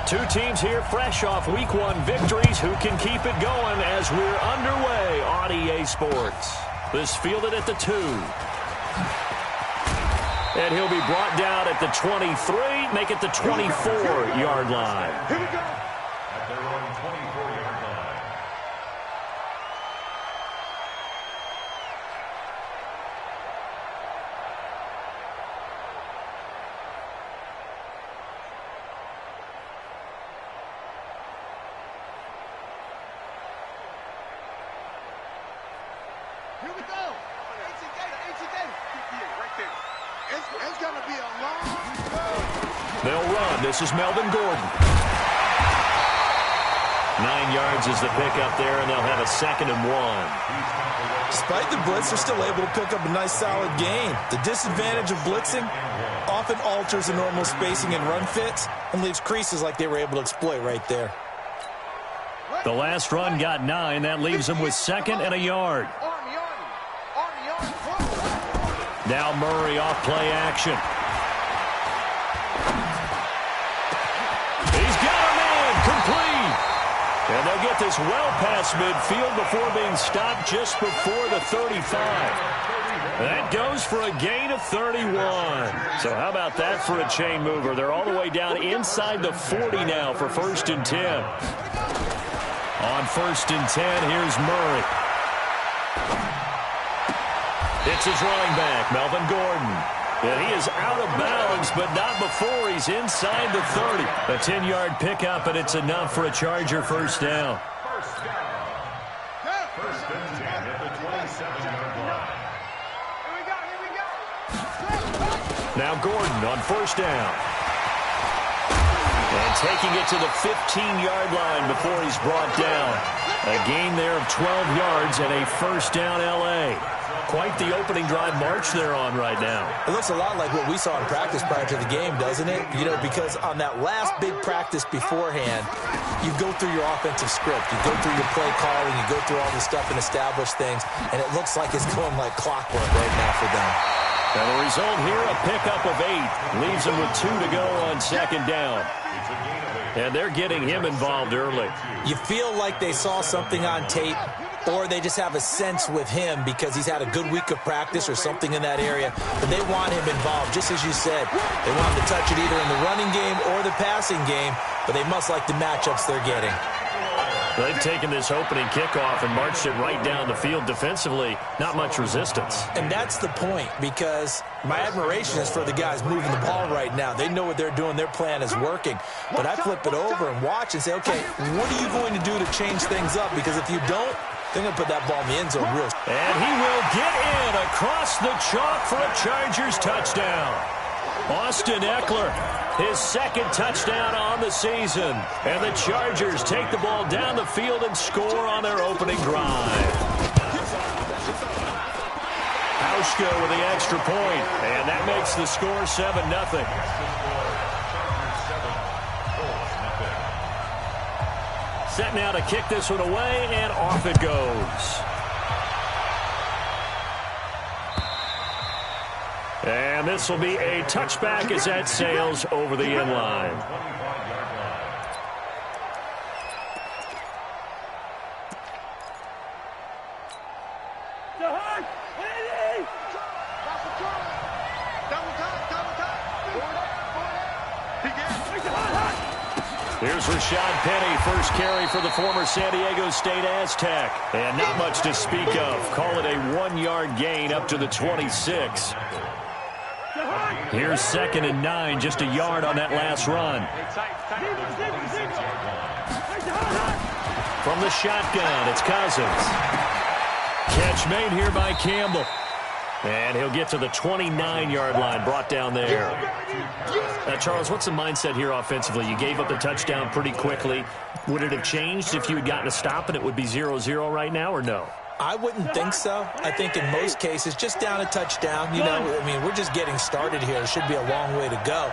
Two teams here fresh off Week 1 victories. Who can keep it going as we're underway on EA Sports? This fielded at the 2. And he'll be brought down at the 23, make it the 24-yard line. Here we go. At their own 24-yard line. Here we go. Right there. It's going to be a long go. They'll run. This is Melvin Gordon. 9 yards is the pickup there, and they'll have a 2nd and 1. Despite the blitz, they're still able to pick up a nice, solid gain. The disadvantage of blitzing often alters the normal spacing and run fits and leaves creases like they were able to exploit right there. The last run got 9. That leaves them with 2nd and a yard. Now Murray off play action. He's got a man complete. And they'll get this well past midfield before being stopped just before the 35. That goes for a gain of 31. So how about that for a chain mover? They're all the way down inside the 40 now for 1st and 10. On 1st and 10, here's Murray. It's his running back, Melvin Gordon. And he is out of bounds, but not before he's inside the 30. A 10-yard pickup, and it's enough for a Charger first down. First and 10 at the 27-yard line. Now Gordon on 1st down. And taking it to the 15-yard line before he's brought down. A gain there of 12 yards and a 1st down L.A. Quite the opening drive march they're on right now. It looks a lot like what we saw in practice prior to the game, doesn't it? You know, because on that last big practice beforehand, you go through your offensive script. You go through your play calling. You go through all this stuff and establish things. And it looks like it's going like clockwork right now for them. And the result here, a pickup of 8. Leaves them with 2 to go on 2nd down. And they're getting him involved early. You feel like they saw something on tape, or they just have a sense with him because he's had a good week of practice or something in that area. But they want him involved, just as you said. They want him to touch it either in the running game or the passing game, but they must like the matchups they're getting. They've taken this opening kickoff and marched it right down the field defensively. Not much resistance. And that's the point, because my admiration is for the guys moving the ball right now. They know what they're doing. Their plan is working. But I flip it over and watch and say, okay, what are you going to do to change things up? Because if you don't, they're going to put that ball in the end zone real. And he will get in across the chalk for a Chargers touchdown. Austin Eckler, his 2nd touchdown on the season. And the Chargers take the ball down the field and score on their opening drive. Hauschka with the extra point, and that makes the score 7-0. Set now to kick this one away, and off it goes. And this will be a touchback as that sails over the end line. Here's Rashad Penny, first carry for the former San Diego State Aztec. And not much to speak of. Call it a 1-yard gain up to the 26. Here's 2nd and 9, just a yard on that last run. From the shotgun, it's Cousins. Catch made here by Campbell. And he'll get to the 29-yard line, brought down there. Charles, what's the mindset here offensively? You gave up the touchdown pretty quickly. Would it have changed if you had gotten a stop and it would be 0-0 right now, or no? I wouldn't think so. I think in most cases, just down a touchdown. You know, I mean, we're just getting started here. It should be a long way to go.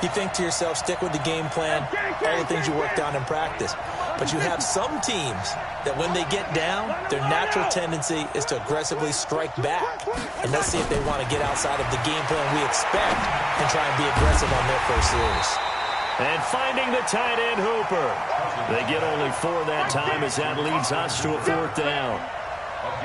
You think to yourself, stick with the game plan, all the things you worked on in practice. But you have some teams that when they get down, their natural tendency is to aggressively strike back. And let's see if they want to get outside of the game plan we expect and try and be aggressive on their first series. And finding the tight end Hooper. They get only 4 that time as that leads us to a 4th down.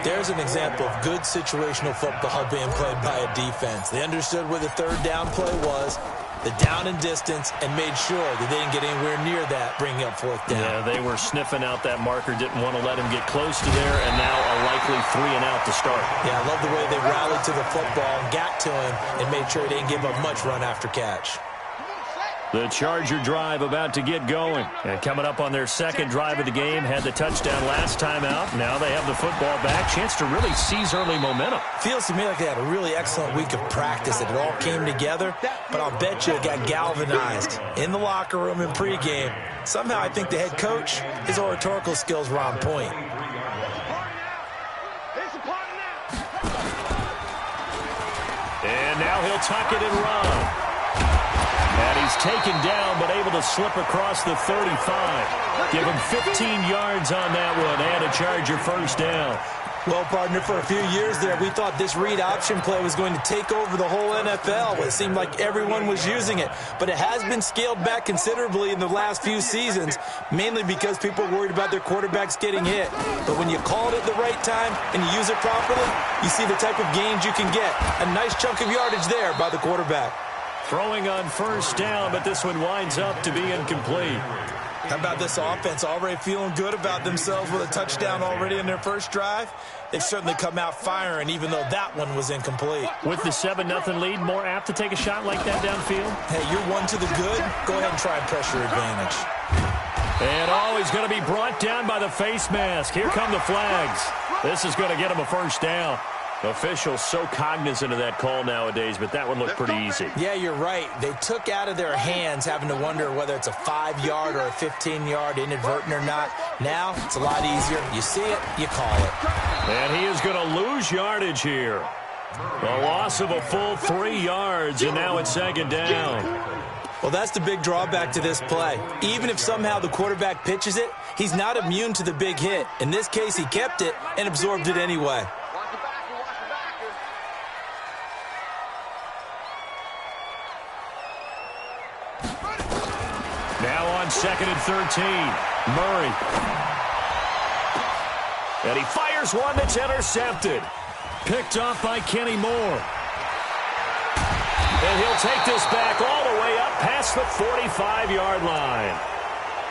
There's an example of good situational football being played by a defense. They understood where the 3rd down play was, the down and distance, and made sure that they didn't get anywhere near that, bringing up 4th down. Yeah, they were sniffing out that marker, didn't want to let him get close to there, and now a likely 3 and out to start. Yeah, I love the way they rallied to the football and got to him and made sure he didn't give up much run after catch. The Charger drive about to get going. And coming up on their 2nd drive of the game, had the touchdown last time out. Now they have the football back. Chance to really seize early momentum. Feels to me like they had a really excellent week of practice. It all came together, but I'll bet you it got galvanized in the locker room in pregame. Somehow I think the head coach, his oratorical skills were on point. And now he'll tuck it and run. And he's taken down, but able to slip across the 35. Give him 15 yards on that one, and a Charger 1st down. Well, partner, for a few years there, we thought this read option play was going to take over the whole NFL. It seemed like everyone was using it. But it has been scaled back considerably in the last few seasons, mainly because people are worried about their quarterbacks getting hit. But when you call it at the right time and you use it properly, you see the type of gains you can get. A nice chunk of yardage there by the quarterback. Throwing on 1st down, but this one winds up to be incomplete. How about this offense already feeling good about themselves with a touchdown already in their 1st drive? They've certainly come out firing, even though that one was incomplete. With the 7-0 lead, more apt to take a shot like that downfield? Hey, you're 1 to the good. Go ahead and try and pressure advantage. And he's going to be brought down by the face mask. Here come the flags. This is going to get him a 1st down. Officials so cognizant of that call nowadays, but that one looked pretty easy. Yeah, you're right. They took out of their hands having to wonder whether it's a 5-yard or a 15-yard inadvertent or not. Now it's a lot easier. You see it, you call it. And he is going to lose yardage here. A loss of a full 3 yards, and now it's 2nd down. Well, that's the big drawback to this play. Even if somehow the quarterback pitches it, he's not immune to the big hit. In this case, he kept it and absorbed it anyway. Now on 2nd and 13, Murray. And he fires one that's intercepted. Picked off by Kenny Moore. And he'll take this back all the way up past the 45-yard line.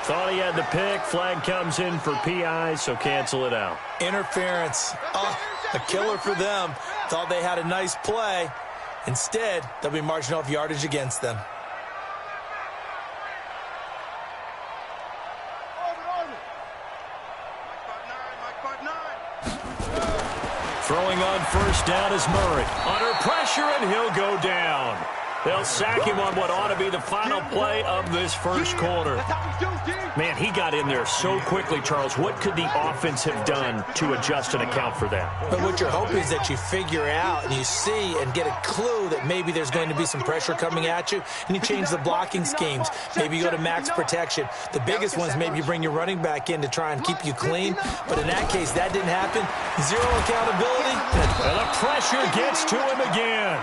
Thought he had the pick. Flag comes in for PI, so cancel it out. Interference. Oh, a killer for them. Thought they had a nice play. Instead, they'll be marching off yardage against them. Throwing on 1st down is Murray. Under pressure, and he'll go down. They'll sack him on what ought to be the final play of this 1st quarter. Man, he got in there so quickly, Charles. What could the offense have done to adjust and account for that? But what you're hoping is that you figure out and you see and get a clue that maybe there's going to be some pressure coming at you, and you change the blocking schemes. Maybe you go to max protection. The biggest ones, maybe you bring your running back in to try and keep you clean. But in that case, that didn't happen. Zero accountability. And the pressure gets to him again.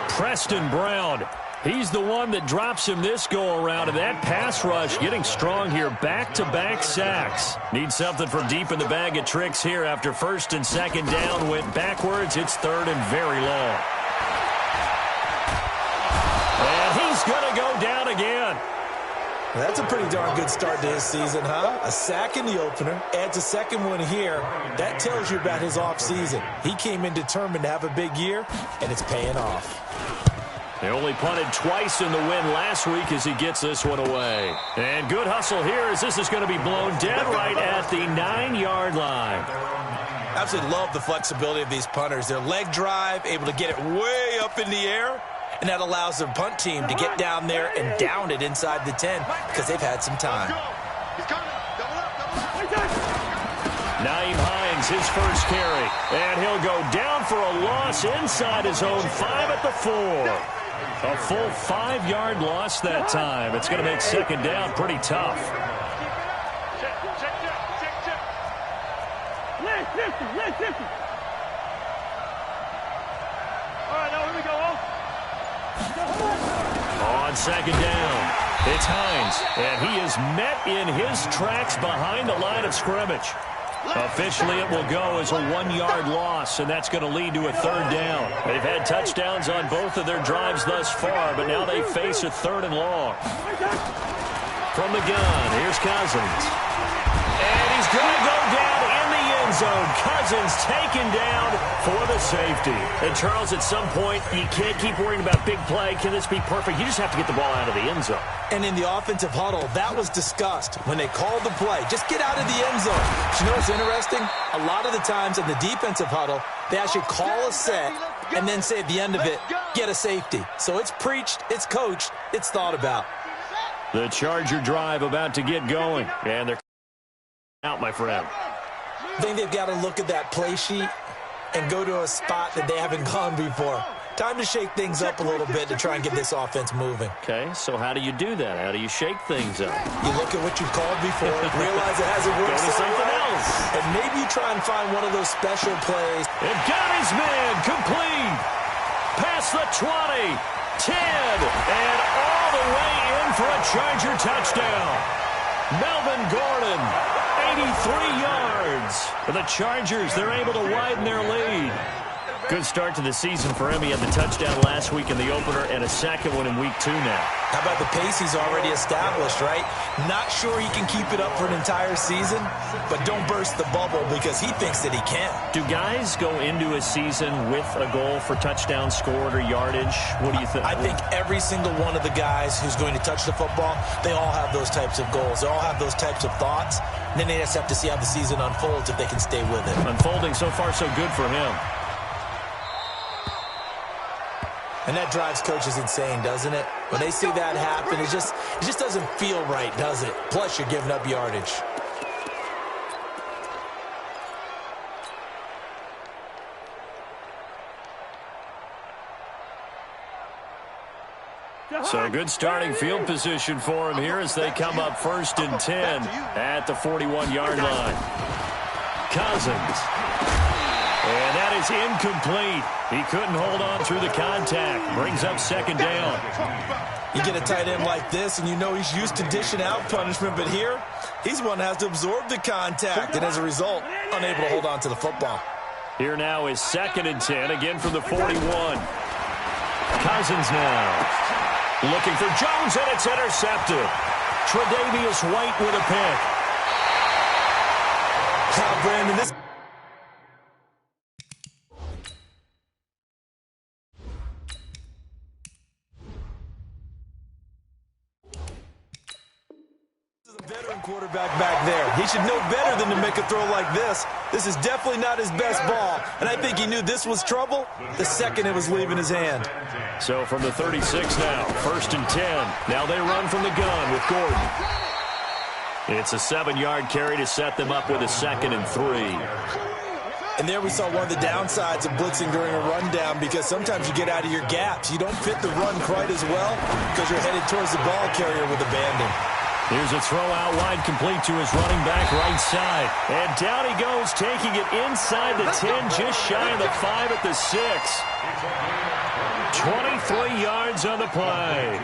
Preston Brown, he's the one that drops him this go-around, and that pass rush getting strong here. Back-to-back sacks. Need something from deep in the bag of tricks here after 1st and 2nd down. Went backwards. It's 3rd and very long. And he's going to go down again. That's a pretty darn good start to his season, huh? A sack in the opener, adds a 2nd one here. That tells you about his offseason. He came in determined to have a big year, and it's paying off. They only punted twice in the win last week as he gets this one away. And good hustle here as this is going to be blown dead right at the 9-yard line. Absolutely love the flexibility of these punters. Their leg drive, able to get it way up in the air, and that allows their punt team to get down there and down it inside the 10 because they've had some time. Naeem Hines, his 1st carry. And he'll go down for a loss inside his own 5 at the 4. A full 5-yard loss that time. It's going to make 2nd down pretty tough. Listen. All right, now here we go. On 2nd down. It's Hines, and he is met in his tracks behind the line of scrimmage. Officially, it will go as a 1-yard loss, and that's going to lead to a 3rd down. They've had touchdowns on both of their drives thus far, but now they face a 3rd and long. From the gun, here's Cousins. And he's going to go down in the end zone. Cousins taken down for the safety. And, Charles, at some point, you can't keep worrying about big play. Can this be perfect? You just have to get the ball out of the end zone. And in the offensive huddle, that was discussed when they called the play. Just get out of the end zone. But you know what's interesting? A lot of the times in the defensive huddle, they actually call a set and then say at the end of it, get a safety. So it's preached, it's coached, it's thought about. The Charger drive about to get going. And they're out, my friend. I think they've got to look at that play sheet and go to a spot that they haven't gone before. Time to shake things up a little bit to try and get this offense moving. Okay, so how do you do that? How do you shake things up? You look at what you've called before, realize it hasn't worked Go to something else. And maybe you try and find one of those special plays. It got his man complete. Past the 20, 10, and all the way in for a Charger touchdown. Melvin Gordon, 83 yards. For the Chargers, they're able to widen their lead. Good start to the season for him. He had the touchdown last week in the opener and a second one in week 2 now. How about the pace he's already established, right? Not sure he can keep it up for an entire season, but don't burst the bubble because he thinks that he can. Do guys go into a season with a goal for touchdown scored or yardage? What do you think? I think every single one of the guys who's going to touch the football, they all have those types of goals. They all have those types of thoughts. And then they just have to see how the season unfolds if they can stay with it. Unfolding so far so good for him. And that drives coaches insane, doesn't it? When they see that happen, it just doesn't feel right, does it? Plus, you're giving up yardage. So good starting field position for him here as they come up 1st and 10 at the 41-yard line. Cousins. And that is incomplete. He couldn't hold on through the contact. Brings up 2nd down. You get a tight end like this, and you know he's used to dishing out punishment, but here, he's one that has to absorb the contact, and as a result, unable to hold on to the football. Here now is 2nd and 10, again from the 41. Cousins now. Looking for Jones, and it's intercepted. Tre'Davious White with a pick. Brandon, this... veteran quarterback back there. He should know better than to make a throw like this. This is definitely not his best ball, and I think he knew this was trouble the second it was leaving his hand. So from the 36 now, 1st and 10. Now they run from the gun with Gordon. It's a 7-yard carry to set them up with a 2nd and 3. And there we saw one of the downsides of blitzing during a rundown because sometimes you get out of your gaps. You don't fit the run quite as well because you're headed towards the ball carrier with abandon. Here's a throw out wide complete to his running back right side. And down he goes, taking it inside the 10, just shy of the 5 at the 6. 23 yards on the play.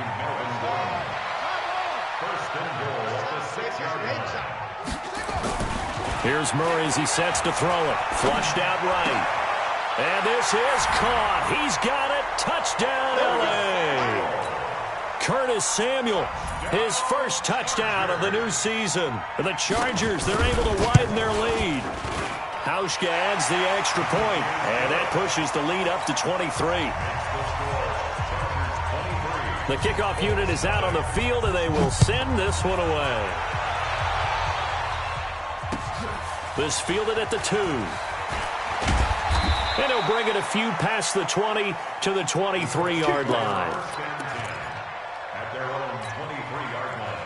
Here's Murray as he sets to throw it. Flushed out right. And this is caught. He's got it. Touchdown, L.A. Curtis Samuel, his first touchdown of the new season. For the Chargers, they're able to widen their lead. Hauschka adds the extra point, and that pushes the lead up to 23. The kickoff unit is out on the field, and they will send this one away. This fielded at the 2. And he'll bring it a few past the 20 to the 23-yard line. At their own 23-yard line.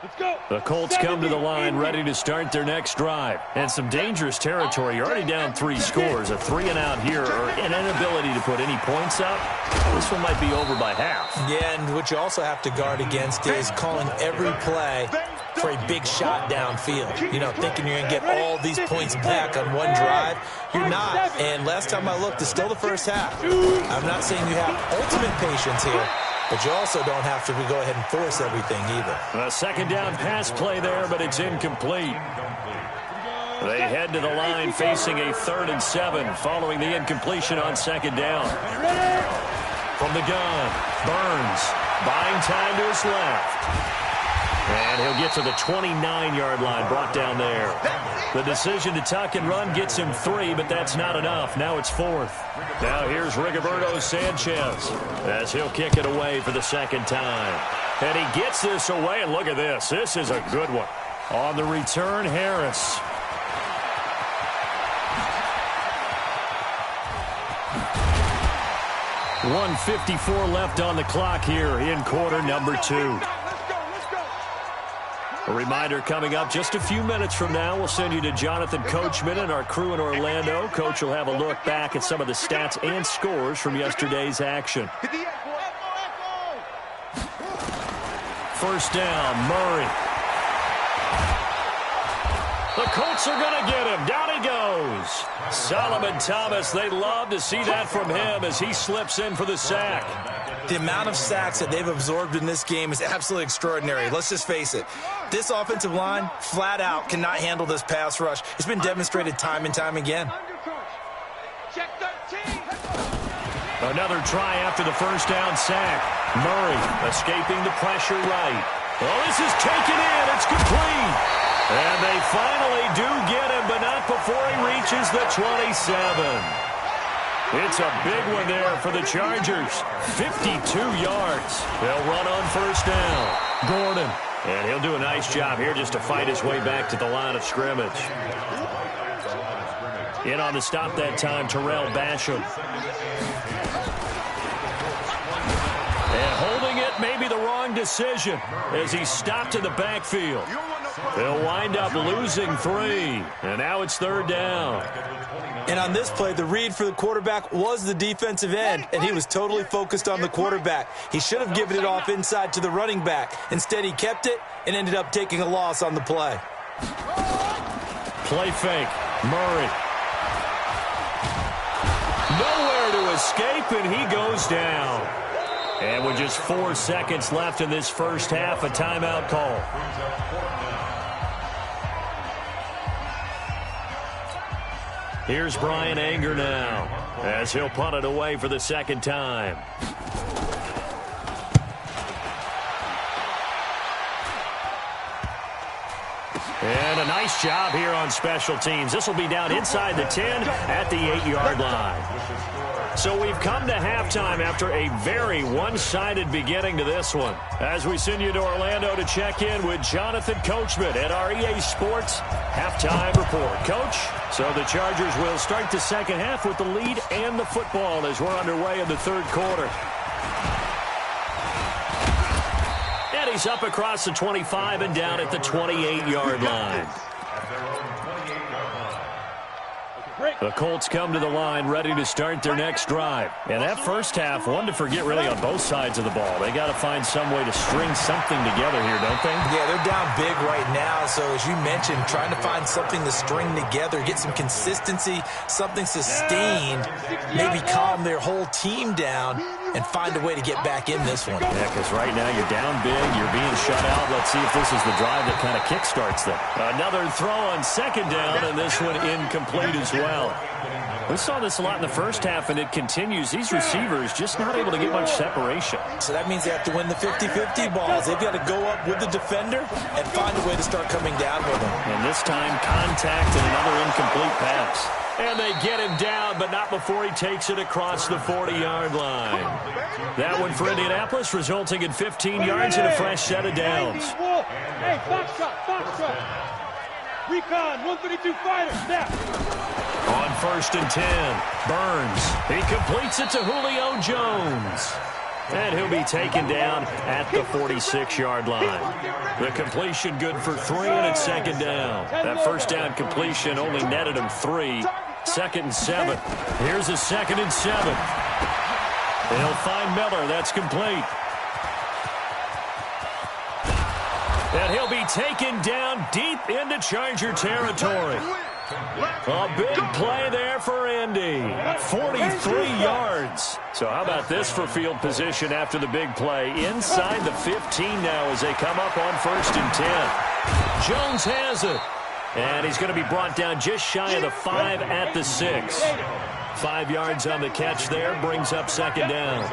Let's go. The Colts come to the line ready to start their next drive. And some dangerous territory. You're already down 3 scores. A 3-and-out here or an inability to put any points up. This one might be over by half. Yeah, and what you also have to guard against is calling every play for a big shot downfield. You know, thinking you're going to get all these points back on one drive. You're not. And last time I looked, it's still the first half. I'm not saying you have ultimate patience here, but you also don't have to go ahead and force everything either. A second down pass play there, but it's incomplete. They head to the line facing a 3rd and 7 following the incompletion on second down. From the gun, Burns buying time to his left. And he'll get to the 29-yard line, brought down there. The decision to tuck and run gets him 3, but that's not enough. Now it's 4th. Now here's Rigoberto Sanchez as he'll kick it away for the second time. And he gets this away, and look at this. This is a good one. On the return, Harris. .154 left on the clock here in quarter number 2. A reminder coming up just a few minutes from now. We'll send you to Jonathan Coachman and our crew in Orlando. Coach will have a look back at some of the stats and scores from yesterday's action. First down, Murray. The Colts are going to get him. Down he goes. Solomon Thomas, they love to see that from him as he slips in for the sack. The amount of sacks that they've absorbed in this game is absolutely extraordinary. Let's just face it. This offensive line, flat out, cannot handle this pass rush. It's been demonstrated time and time again. Another try after the first down sack. Murray escaping the pressure right. Well, this is taken in. It's complete. And they finally do get him, but not before he reaches the 27. It's a big one there for the Chargers. 52 yards. They'll run on first down. Gordon. And he'll do a nice job here just to fight his way back to the line of scrimmage. In on the stop that time, Terrell Basham. And holding it may be the wrong decision as he stopped in the backfield. They'll wind up losing 3. And now it's 3rd down. And on this play, the read for the quarterback was the defensive end, and he was totally focused on the quarterback. He should have given it off inside to the running back. Instead, he kept it and ended up taking a loss on the play. Play fake. Murray. Nowhere to escape, and he goes down. And with just 4 seconds left in this first half, a timeout call. Here's Brian Anger now as he'll punt it away for the second time. And a nice job here on special teams. This will be down inside the 10 at the 8-yard line. So we've come to halftime after a very one-sided beginning to this one. As we send you to Orlando to check in with Jonathan Coachman at our EA Sports Halftime Report. Coach, so the Chargers will start the second half with the lead and the football as we're underway in the 3rd quarter. And he's up across the 25 and down at the 28-yard line. The Colts come to the line ready to start their next drive. And that first half, one to forget really on both sides of the ball. They got to find some way to string something together here, don't they? Yeah, they're down big right now. So as you mentioned, trying to find something to string together, get some consistency, something sustained, maybe calm their whole team down and find a way to get back in this one. Yeah, because right now you're down big, you're being shut out. Let's see if this is the drive that kind of kickstarts them. Another throw on second down, and this one incomplete as well. We saw this a lot in the first half, and it continues. These receivers just not able to get much separation. So that means they have to win the 50-50 balls. They've got to go up with the defender and find a way to start coming down with them. And this time, contact and another incomplete pass. And they get him down, but not before he takes it across the 40-yard line. That one for Indianapolis, resulting in 15 yards and a fresh set of downs. Hey, box shot. Recon, 132 fighter, snap. On 1st and 10, Burns. He completes it to Julio Jones. And he'll be taken down at the 46-yard line. The completion good for 3, and it's second down. That first down completion only netted him 3. 2nd and 7. Here's a 2nd and 7. They'll find Miller. That's complete. And he'll be taken down deep into Charger territory. A big play there for Indy. 43 yards. So how about this for field position after the big play? Inside the 15 now as they come up on 1st and 10. Jones has it. And he's going to be brought down just shy of the 5 at the 6. 5 yards on the catch there. Brings up 2nd down.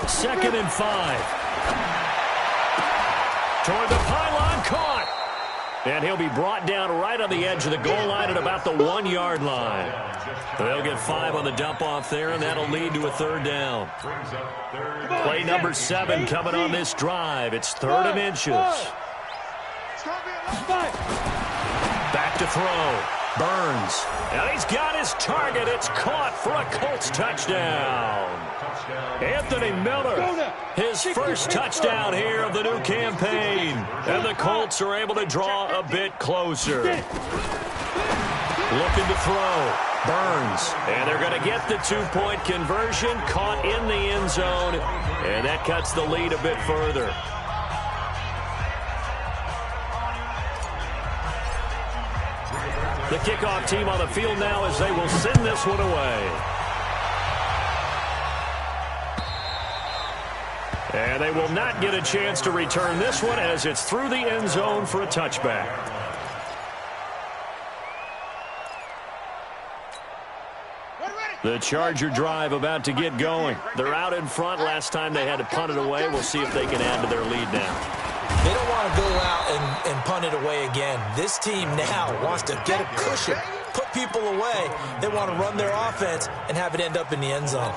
2nd and 5. Toward the pylon, caught. And he'll be brought down right on the edge of the goal line at about the 1-yard line. They'll get 5 on the dump-off there, and that'll lead to a 3rd down. Play number 7 coming on this drive. It's 3rd and inches. Back to throw. Burns. And he's got his target. It's caught for a Colts touchdown. Anthony Miller, his first touchdown here of the new campaign. And the Colts are able to draw a bit closer. Looking to throw. Burns. And they're going to get the 2-point conversion. Caught in the end zone. And that cuts the lead a bit further. The kickoff team on the field now as they will send this one away. And they will not get a chance to return this one as it's through the end zone for a touchback. The Charger drive about to get going. They're out in front. Last time they had to punt it away. We'll see if they can add to their lead now. They don't want to go out and punt it away again. This team now wants to get a cushion, put people away. They want to run their offense and have it end up in the end zone.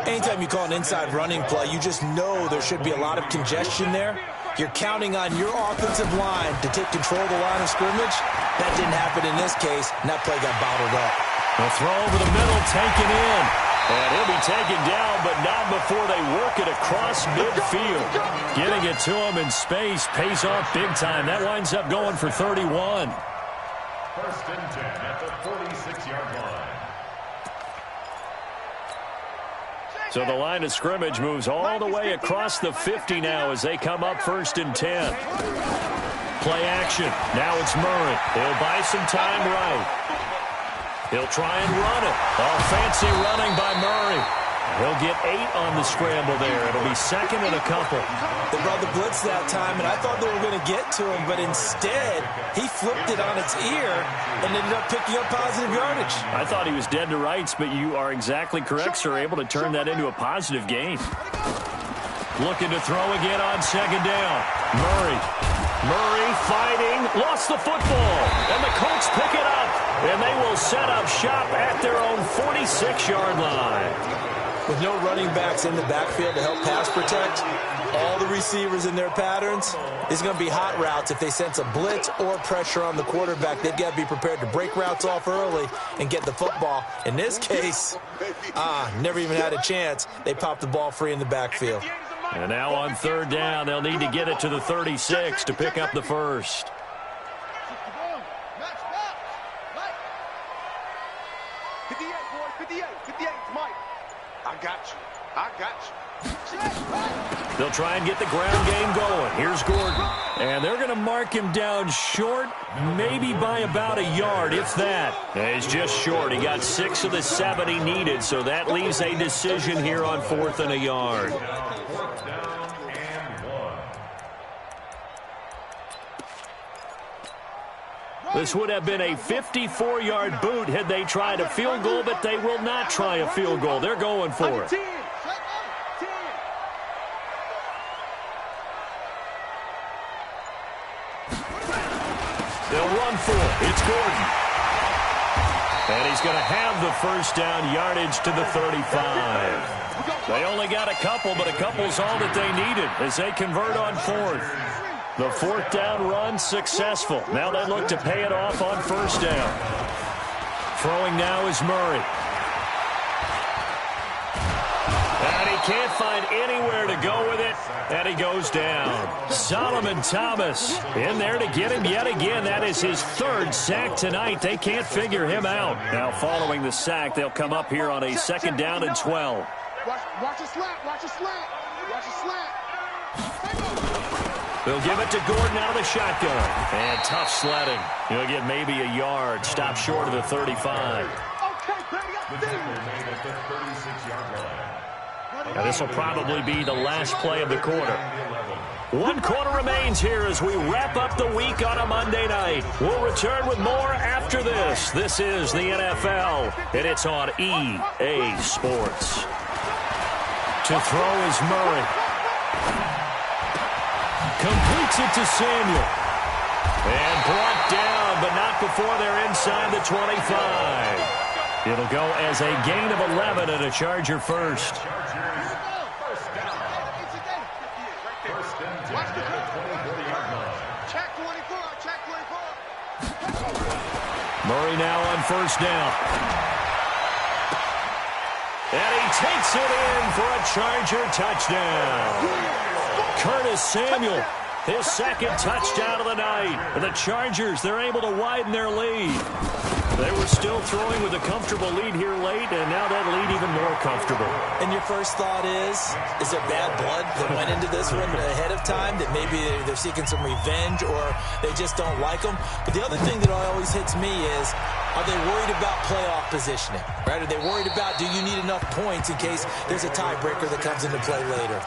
Anytime you call an inside running play, you just know there should be a lot of congestion there. You're counting on your offensive line to take control of the line of scrimmage. That didn't happen in this case, and that play got bottled up. A throw over the middle, taken in. And he'll be taken down, but not before they work it across midfield. Getting it to him in space pays off big time. That winds up going for 31. 1st and 10 at the 46-yard line. So the line of scrimmage moves all the way across the 50 now as they come up 1st and 10. Play action. Now it's Murray. He'll buy some time right. He'll try and run it. Oh, fancy running by Murray. He'll get 8 on the scramble there. It'll be 2nd and a couple. They brought the blitz that time, and I thought they were going to get to him, but instead, he flipped it on its ear and ended up picking up positive yardage. I thought he was dead to rights, but you are exactly correct, sir. Able to turn that into a positive gain. Looking to throw again on 2nd down. Murray fighting, lost the football, and the Colts pick it up, and they will set up shop at their own 46-yard line. With no running backs in the backfield to help pass protect, all the receivers in their patterns, it's going to be hot routes. If they sense a blitz or pressure on the quarterback, they've got to be prepared to break routes off early and get the football. In this case, never even had a chance. They popped the ball free in the backfield. And now on 3rd down, they'll need to get it to the 36 to pick up the first. I got you. They'll try and get the ground game going. Here's Gordon. And they're going to mark him down short, maybe by about a yard, if that. He's just short. He got 6 of the 7 he needed, so that leaves a decision here on 4th and a yard. This would have been a 54-yard boot had they tried a field goal, but they will not try a field goal. They're going for it. They'll run for it. It's Gordon. And he's going to have the first down yardage to the 35. They only got a couple, but a couple's all that they needed as they convert on 4th. The 4th down run successful. Now they look to pay it off on 1st down. Throwing now is Murray. And he can't find anywhere to go with it, and he goes down. Solomon Thomas in there to get him yet again. That is his 3rd sack tonight. They can't figure him out. Now following the sack, they'll come up here on a 2nd down and 12. Watch the slant. Watch the slant. Watch They'll give it to Gordon out of the shotgun. And tough sledding. He'll get maybe a yard. Stop short of the 35. Now this will probably be the last play of the quarter. 1 quarter remains here as we wrap up the week on a Monday night. We'll return with more after this. This is the NFL, and it's on EA Sports. To throw is Murray. Completes it to Samuel. And brought down, but not before they're inside the 25. It'll go as a gain of 11 and a Charger first. Murray now on first down. And he takes it in for a Charger touchdown. Curtis Samuel, his second touchdown of the night. And the Chargers, they're able to widen their lead. They were still throwing with a comfortable lead here late, and now that lead even more comfortable. And your first thought is there bad blood that went into this one ahead of time, that maybe they're seeking some revenge or they just don't like them? But the other thing that always hits me is, are they worried about playoff positioning? Right? Are they worried about, do you need enough points in case there's a tiebreaker that comes into play later?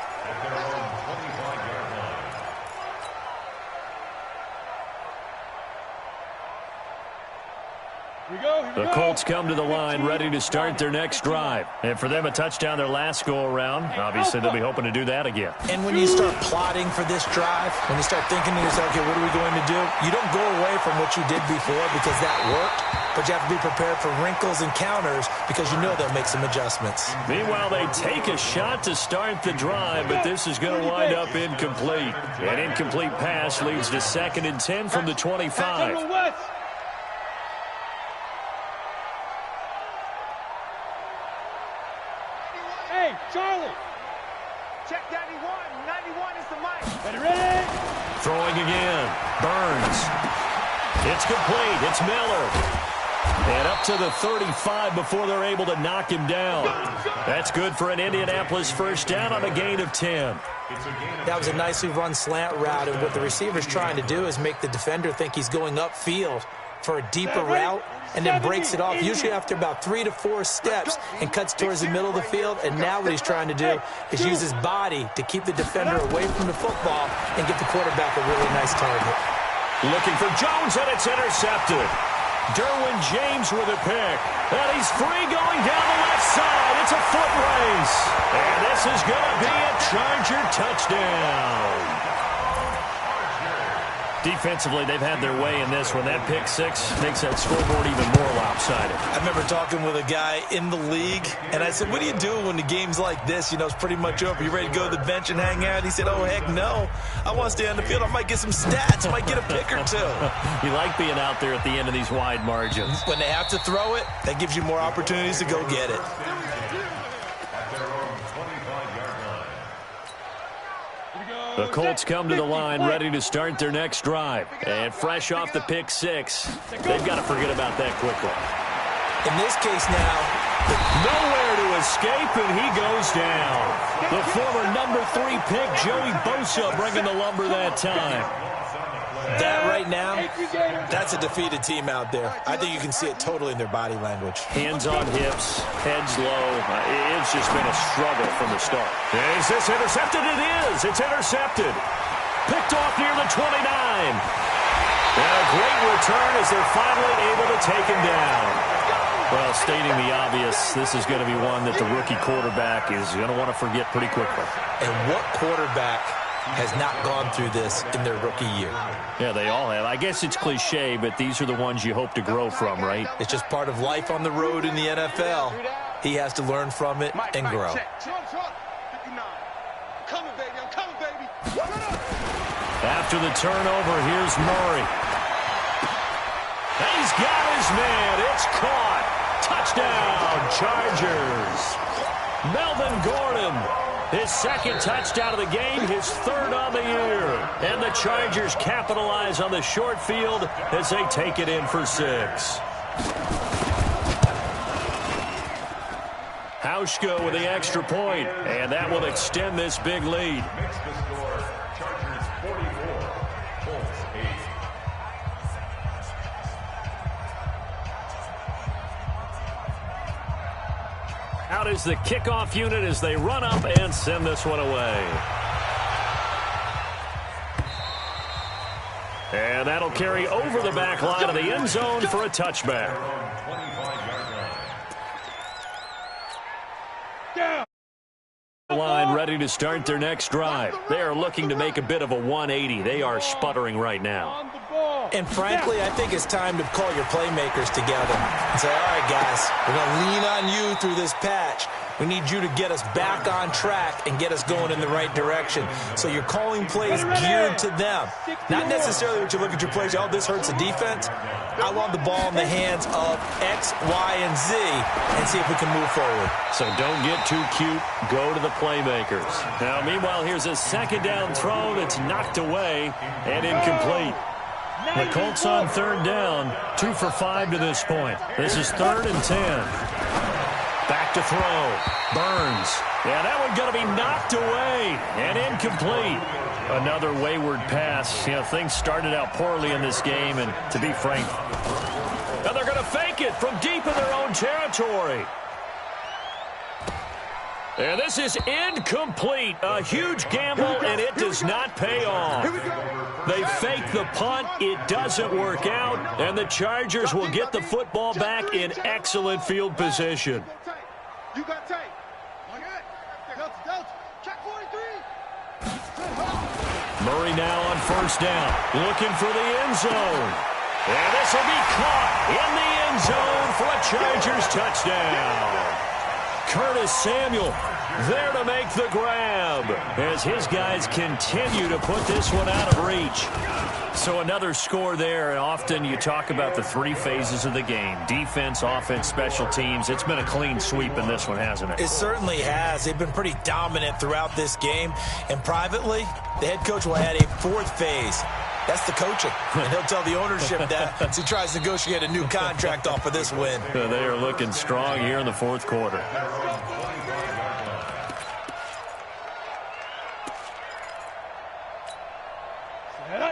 The Colts come to the line ready to start their next drive. And for them, a touchdown their last go-around. Obviously, they'll be hoping to do that again. And when you start plotting for this drive, when you start thinking to yourself, okay, what are we going to do? You don't go away from what you did before because that worked, but you have to be prepared for wrinkles and counters because you know they'll make some adjustments. Meanwhile, they take a shot to start the drive, but this is going to wind up incomplete. An incomplete pass leads to 2nd and 10 from the 25. Charlie! Check 91. 91 is the mic. Ready? Throwing again. Burns. It's complete. It's Miller. And up to the 35 before they're able to knock him down. That's good for an Indianapolis first down on a gain of 10. That was a nicely run slant route, and what the receiver's trying to do is make the defender think he's going upfield for a deeper route, and then breaks it off, usually after about 3 to 4 steps, and cuts towards the middle of the field. And now what he's trying to do is use his body to keep the defender away from the football and get the quarterback a really nice target. Looking for Jones, and it's intercepted. Derwin James with a pick. And he's free going down the left side. It's a foot race. And this is going to be a Charger touchdown. Defensively, they've had their way in this one. That pick six makes that scoreboard even more lopsided. I remember talking with a guy in the league, and I said, what do you do when the game's like this? You know, it's pretty much over. You ready to go to the bench and hang out? He said, oh, heck no. I want to stay on the field. I might get some stats. I might get a pick or two. You like being out there at the end of these wide margins. When they have to throw it, that gives you more opportunities to go get it. The Colts come to the line ready to start their next drive. And fresh off the pick six, they've got to forget about that quickly. In this case now, nowhere to escape, and he goes down. The former number 3 pick, Joey Bosa, bringing the lumber that time. That right now, that's a defeated team out there. I think you can see it totally in their body language. Hands on hips, heads low. It's just been a struggle from the start. Is this intercepted? It is. It's intercepted. Picked off near the 29. And a great return as they're finally able to take him down. Well, stating the obvious, this is going to be one that the rookie quarterback is going to want to forget pretty quickly. And what quarterback has not gone through this in their rookie year? Yeah, they all have. I guess it's cliche, but these are the ones you hope to grow from, right? It's just part of life on the road in the NFL. He has to learn from it and grow. After the turnover, here's Murray. He's got his man. It's caught. Touchdown, Chargers. Melvin Gordon, his second touchdown of the game, his third on the year. And the Chargers capitalize on the short field as they take it in for 6. Hauschka with the extra point, and that will extend this big lead. 44. Colts 8. Out is the kickoff unit as they run up and send this one away. And that'll carry over the back line of the end zone for a touchback. Line ready to start their next drive. They are looking to make a bit of a 180. They are sputtering right now. And frankly, I think it's time to call your playmakers together and say, all right, guys, we're going to lean on you through this patch. We need you to get us back on track and get us going in the right direction. So you're calling plays geared to them. Not necessarily what you look at your plays, oh, this hurts the defense. I want the ball in the hands of X, Y, and Z and see if we can move forward. So don't get too cute. Go to the playmakers. Now, meanwhile, here's a second down throw that's knocked away and incomplete. The Colts on third down, 2 for 5 to this point. This is 3rd and 10. Back to throw. Burns. Yeah, that one's going to be knocked away and incomplete. Another wayward pass. You know, things started out poorly in this game, and to be frank, now they're going to fake it from deep in their own territory. And this is incomplete. A huge gamble, and it does not pay off. They fake the punt. It doesn't work out, and the Chargers will get the football back in excellent field position. You got tape. Check 43. Murray now on first down, looking for the end zone. And this will be caught in the end zone for a Chargers touchdown. Curtis Samuel there to make the grab as his guys continue to put this one out of reach. So another score there, and often you talk about the 3 phases of the game: defense, offense, special teams. It's been a clean sweep in this one, hasn't it? It certainly has. They've been pretty dominant throughout this game. And privately, the head coach will add a 4th phase. That's the coaching. And he'll tell the ownership that as he tries to negotiate a new contract off of this win. They are looking strong here in the 4th quarter.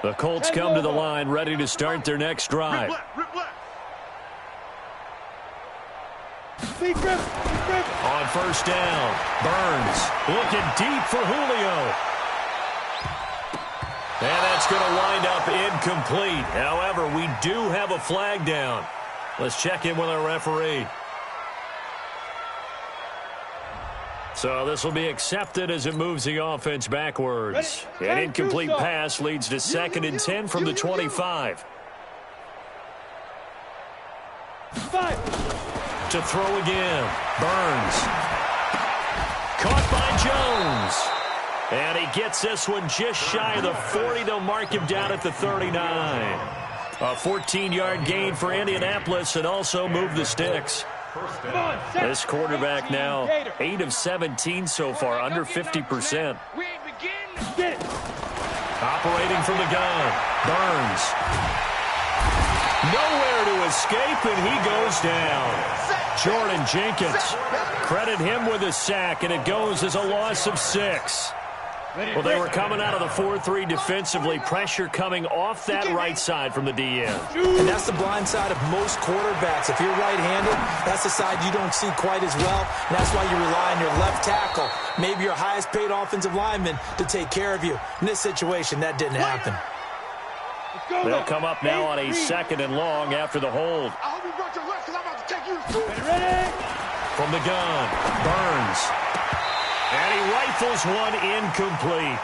The Colts come to the line, ready to start their next drive. On first down, Burns looking deep for Julio. And that's going to wind up incomplete. However, we do have a flag down. Let's check in with our referee. So this will be accepted as it moves the offense backwards. An incomplete pass leads to 2nd and 10 from the 25. To throw again. Burns. Caught by Jones. And he gets this one just shy of the 40. They'll mark him down at the 39. A 14-yard gain for Indianapolis and also move the sticks. This quarterback now 8 of 17 so far, under 50%. Operating from the gun. Burns. Nowhere to escape, and he goes down. Jordan Jenkins. Credit him with a sack, and it goes as a loss of 6. Well, they were coming out of the 4-3 defensively. Pressure coming off that right side from the DN. And that's the blind side of most quarterbacks. If you're right-handed, that's the side you don't see quite as well. And that's why you rely on your left tackle, maybe your highest-paid offensive lineman, to take care of you. In this situation, that didn't happen. They'll come up now on a 2nd and long after the hold. I hope you brought your left because I'm about to take you to From the gun, Burns. And he rifles one incomplete.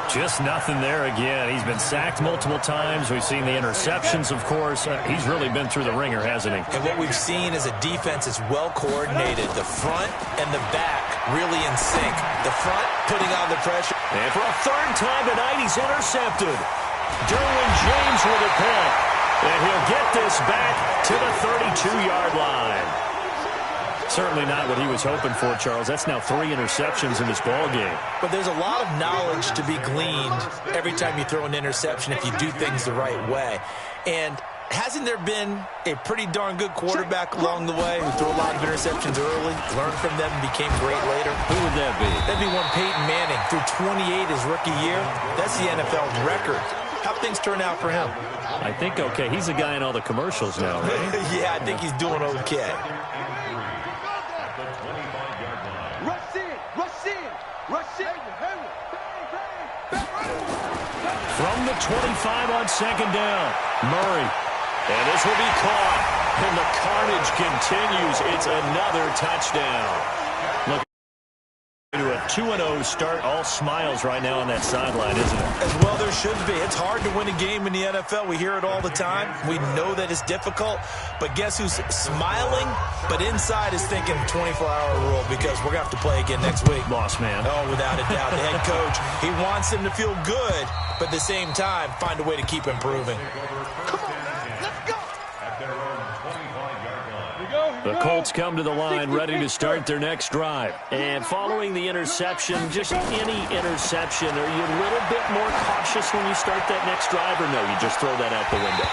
Just nothing there again. He's been sacked multiple times. We've seen the interceptions, of course. He's really been through the ringer, hasn't he? And what we've seen is a defense that's well coordinated. The front and the back really in sync. The front putting on the pressure. And for a 3rd time tonight, he's intercepted. Derwin James with a pick. And he'll get this back to the 32-yard line. Certainly not what he was hoping for, Charles. That's now 3 interceptions in this ballgame. But there's a lot of knowledge to be gleaned every time you throw an interception if you do things the right way. And hasn't there been a pretty darn good quarterback along the way who threw a lot of interceptions early, learned from them, and became great later? Who would that be? That'd be one Peyton Manning. Threw 28 his rookie year. That's the NFL record. How things turn out for him? I think okay. He's a guy in all the commercials now, right? Yeah, I think he's doing okay. Rush in, rush in, rush in. From the 25 on second down, Murray. And this will be caught. And the carnage continues. It's another touchdown. Look to a 2-0 start. All smiles right now on that sideline, isn't it? As well there should be. It's hard to win a game in the NFL. We hear it all the time. We know that it's difficult. But guess who's smiling? But inside is thinking 24-hour rule because we're going to have to play again next week. Boss man. Oh, without a doubt. The head coach, he wants him to feel good, but at the same time, find a way to keep improving. The Colts come to the line ready to start their next drive. And following the interception, just any interception, are you a little bit more cautious when you start that next drive, or no, you just throw that out the window?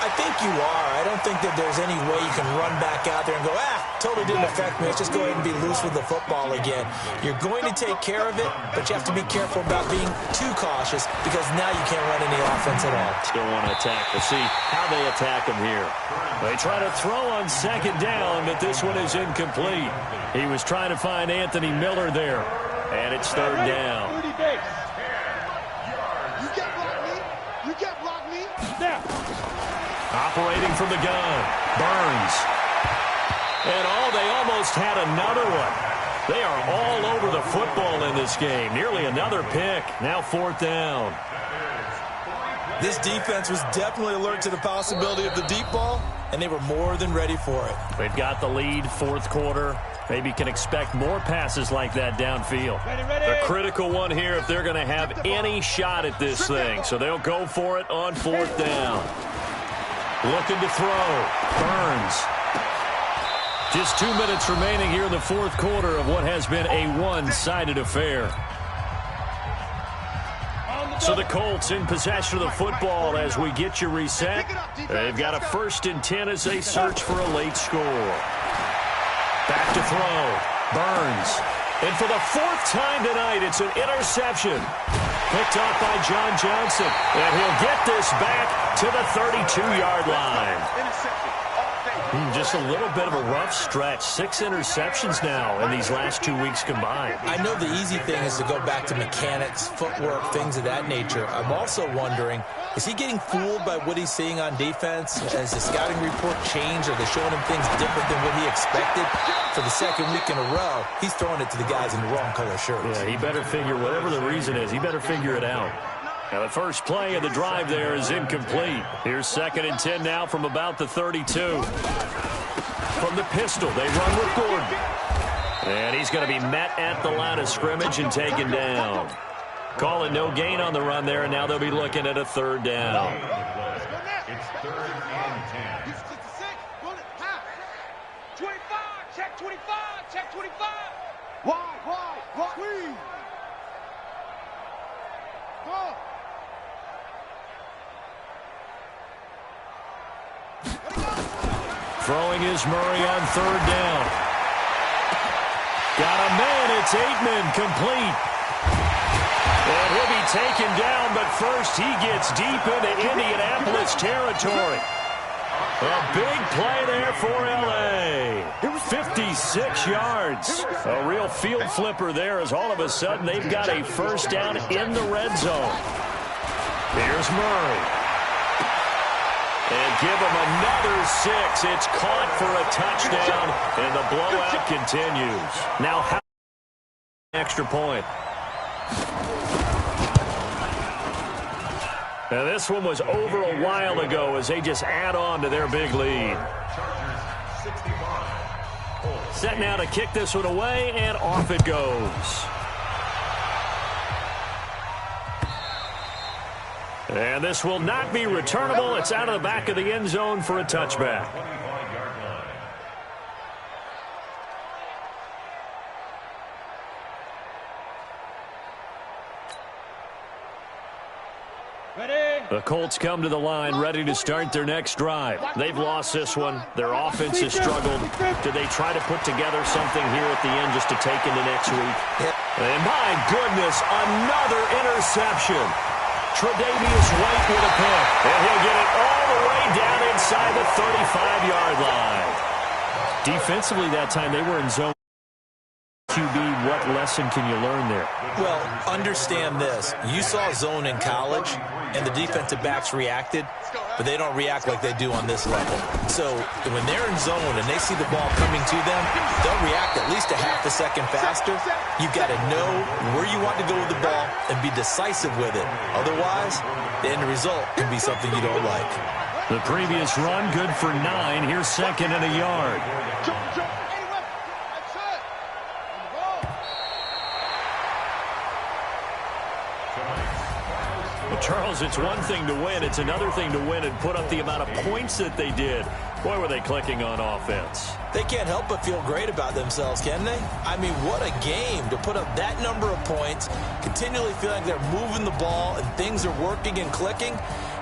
I think you are. I don't think that there's any way you can run back out there and go, totally didn't affect me. Let's just go ahead and be loose with the football again. You're going to take care of it, but you have to be careful about being too cautious because now you can't run any offense at all. Still want to attack. We'll see how they attack him here. They try to throw on second down, but this one is incomplete. He was trying to find Anthony Miller there, and it's third down. You can't block me. You can't block me. Now. Operating from the gun, Burns. And they almost had another one. They are all over the football in this game. Nearly another pick. Now fourth down. This defense was definitely alert to the possibility of the deep ball, and they were more than ready for it. They've got the lead, fourth quarter. Maybe can expect more passes like that downfield. A critical one here if they're going to have any shot at this thing. So they'll go for it on fourth down. Looking to throw. Burns. Just 2 minutes remaining here in the fourth quarter of what has been a one-sided affair. So the Colts in possession of the football as we get you reset. They've got a 1st and 10 as they search for a late score. Back to throw. Burns. And for the 4th time tonight, it's an interception. Picked off by John Johnson. And he'll get this back to the 32-yard line. Just a little bit of a rough stretch. 6 interceptions now in these last 2 weeks combined. I know the easy thing is to go back to mechanics, footwork, things of that nature. I'm also wondering, is he getting fooled by what he's seeing on defense? Has the scouting report changed? Are they showing him things different than what he expected? For the second week in a row, he's throwing it to the guys in the wrong color shirts. Yeah, he better figure, whatever the reason is, he better figure it out. Now the first play of the drive there is incomplete. Here's 2nd and 10 now from about the 32. From the pistol, they run with Gordon. And he's going to be met at the line of scrimmage and taken down. Call it no gain on the run there, and now they'll be looking at a 3rd down. It's 3rd and 10. 25, check 25, check 25. Wide. Please. Go. Throwing is Murray on 3rd down. Got a man. It's Aitman complete. And he'll be taken down, but first he gets deep into Indianapolis territory. A big play there for L.A. 56 yards. A real field flipper there as all of a sudden they've got a 1st down in the red zone. Here's Murray. And give him another 6. It's caught for a touchdown, and the blowout continues. Now, how extra point? Now, this one was over a while ago as they just add on to their big lead. Set now to kick this one away, and off it goes. And this will not be returnable. It's out of the back of the end zone for a touchback. The Colts come to the line ready to start their next drive. They've lost this one. Their offense has struggled. Do they try to put together something here at the end just to take into next week? And my goodness, another interception. Tre'Davious White with a pick. And he'll get it all the way down inside the 35-yard line. Defensively that time, they were in zone. QB, what lesson can you learn there? Well, understand this. You saw zone in college, and the defensive backs reacted, but they don't react like they do on this level. So when they're in zone and they see the ball coming to them, they'll react at least a half a second faster. You've got to know where you want to go with the ball and be decisive with it. Otherwise, the end result can be something you don't like. The previous run, good for 9. Here's second and a yard. Charles, it's one thing to win. It's another thing to win and put up the amount of points that they did. Boy, were they clicking on offense. They can't help but feel great about themselves, can they? I mean, what a game to put up that number of points, continually feeling like they're moving the ball and things are working and clicking.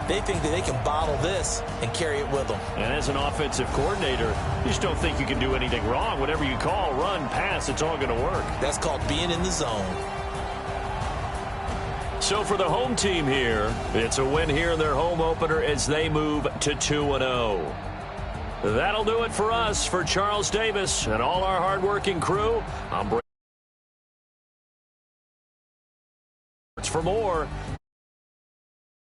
They think that they can bottle this and carry it with them. And as an offensive coordinator, you just don't think you can do anything wrong. Whatever you call, run, pass, it's all going to work. That's called being in the zone. So for the home team here, it's a win here in their home opener as they move to 2-0. That'll do it for us. For Charles Davis and all our hardworking crew, I'm Brady. For more,